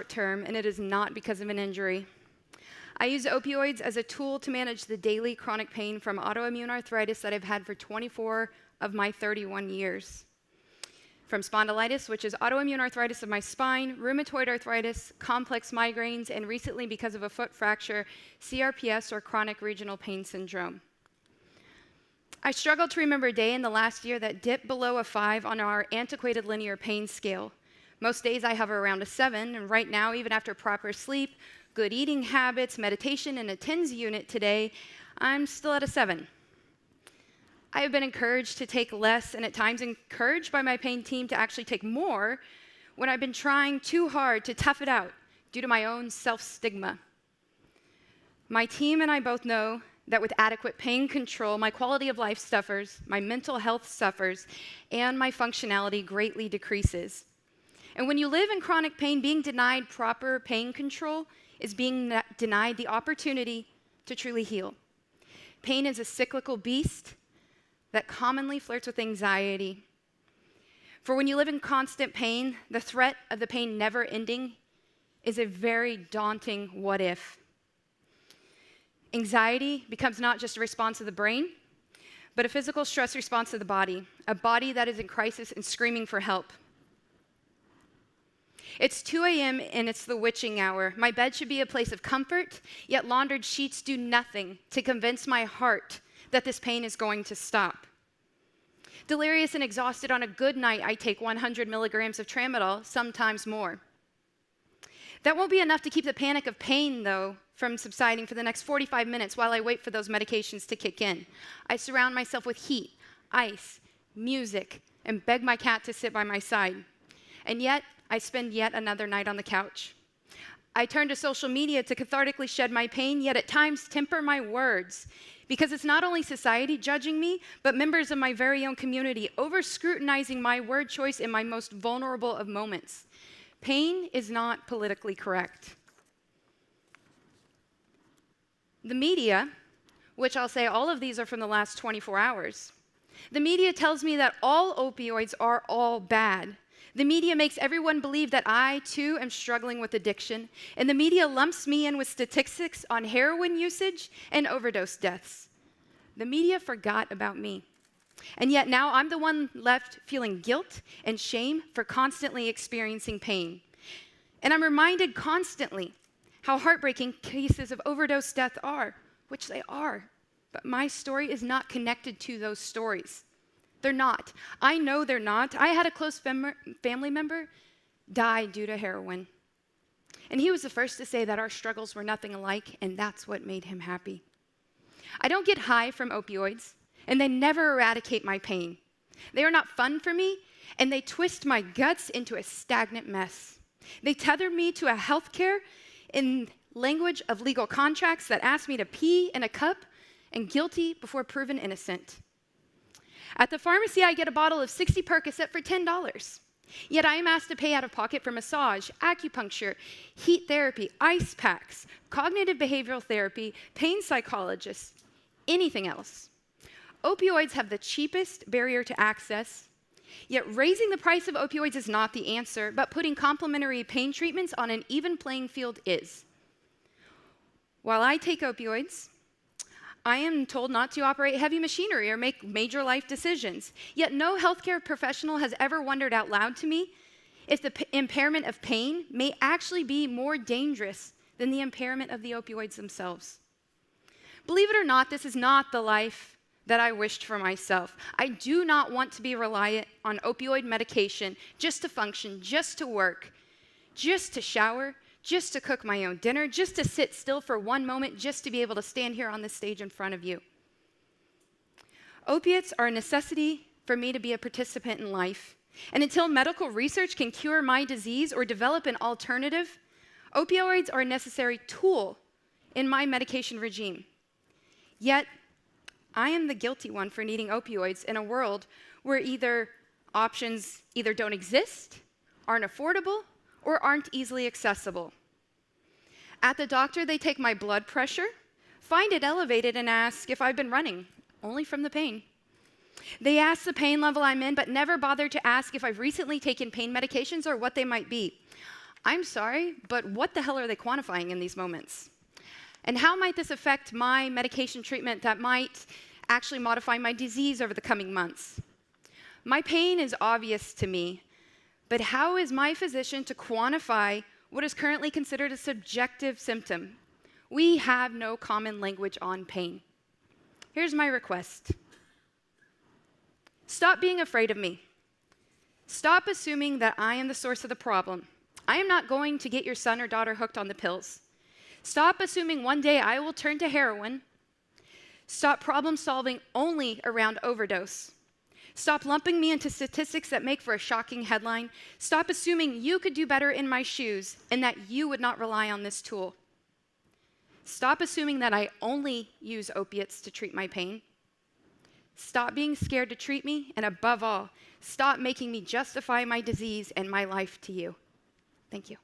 short term, and it is not because of an injury. I use opioids as a tool to manage the daily chronic pain from autoimmune arthritis that I've had for 24 of my 31 years. From spondylitis, which is autoimmune arthritis of my spine, rheumatoid arthritis, complex migraines, and recently, because of a foot fracture, CRPS, or chronic regional pain syndrome. I struggled to remember a day in the last year that dipped below a 5 on our antiquated linear pain scale. Most days I hover around a 7, and right now, even after proper sleep, good eating habits, meditation, and a TENS unit today, I'm still at a 7. I have been encouraged to take less, and at times encouraged by my pain team to actually take more when I've been trying too hard to tough it out due to my own self-stigma. My team and I both know that with adequate pain control, my quality of life suffers, my mental health suffers, and my functionality greatly decreases. And when you live in chronic pain, being denied proper pain control is being denied the opportunity to truly heal. Pain is a cyclical beast that commonly flirts with anxiety. For when you live in constant pain, the threat of the pain never ending is a very daunting what if. Anxiety becomes not just a response of the brain, but a physical stress response of the body, a body that is in crisis and screaming for help. It's 2 a.m. and it's the witching hour. My bed should be a place of comfort, yet laundered sheets do nothing to convince my heart that this pain is going to stop. Delirious and exhausted on a good night, I take 100 milligrams of tramadol, sometimes more. That won't be enough to keep the panic of pain, though, from subsiding for the next 45 minutes while I wait for those medications to kick in. I surround myself with heat, ice, music, and beg my cat to sit by my side. And yet, I spend yet another night on the couch. I turn to social media to cathartically shed my pain, yet at times temper my words, because it's not only society judging me, but members of my very own community over-scrutinizing my word choice in my most vulnerable of moments. Pain is not politically correct. The media, which I'll say all of these are from the last 24 hours, the media tells me that all opioids are all bad. The media makes everyone believe that I, too, am struggling with addiction, and the media lumps me in with statistics on heroin usage and overdose deaths. The media forgot about me. And yet now I'm the one left feeling guilt and shame for constantly experiencing pain. And I'm reminded constantly how heartbreaking cases of overdose death are, which they are. But my story is not connected to those stories. They're not. I know they're not. I had a close family member die due to heroin. And he was the first to say that our struggles were nothing alike, and that's what made him happy. I don't get high from opioids, and they never eradicate my pain. They are not fun for me, and they twist my guts into a stagnant mess. They tether me to a healthcare in language of legal contracts that ask me to pee in a cup and guilty before proven innocent. At the pharmacy, I get a bottle of 60 Percocet for $10. Yet I am asked to pay out of pocket for massage, acupuncture, heat therapy, ice packs, cognitive behavioral therapy, pain psychologists, anything else. Opioids have the cheapest barrier to access, yet raising the price of opioids is not the answer, but putting complementary pain treatments on an even playing field is. While I take opioids, I am told not to operate heavy machinery or make major life decisions. Yet no healthcare professional has ever wondered out loud to me if the impairment of pain may actually be more dangerous than the impairment of the opioids themselves. Believe it or not, this is not the life that I wished for myself. I do not want to be reliant on opioid medication just to function, just to work, just to shower, just to cook my own dinner, just to sit still for one moment, just to be able to stand here on this stage in front of you. Opiates are a necessity for me to be a participant in life. And until medical research can cure my disease or develop an alternative, opioids are a necessary tool in my medication regime. Yet, I am the guilty one for needing opioids in a world where options either don't exist, aren't affordable, or aren't easily accessible. At the doctor, they take my blood pressure, find it elevated, and ask if I've been running, only from the pain. They ask the pain level I'm in, but never bother to ask if I've recently taken pain medications or what they might be. I'm sorry, but what the hell are they quantifying in these moments? And how might this affect my medication treatment that might actually modify my disease over the coming months? My pain is obvious to me, but how is my physician to quantify what is currently considered a subjective symptom? We have no common language on pain. Here's my request. Stop being afraid of me. Stop assuming that I am the source of the problem. I am not going to get your son or daughter hooked on the pills. Stop assuming one day I will turn to heroin. Stop problem solving only around overdose. Stop lumping me into statistics that make for a shocking headline. Stop assuming you could do better in my shoes and that you would not rely on this tool. Stop assuming that I only use opiates to treat my pain. Stop being scared to treat me, and above all, stop making me justify my disease and my life to you. Thank you.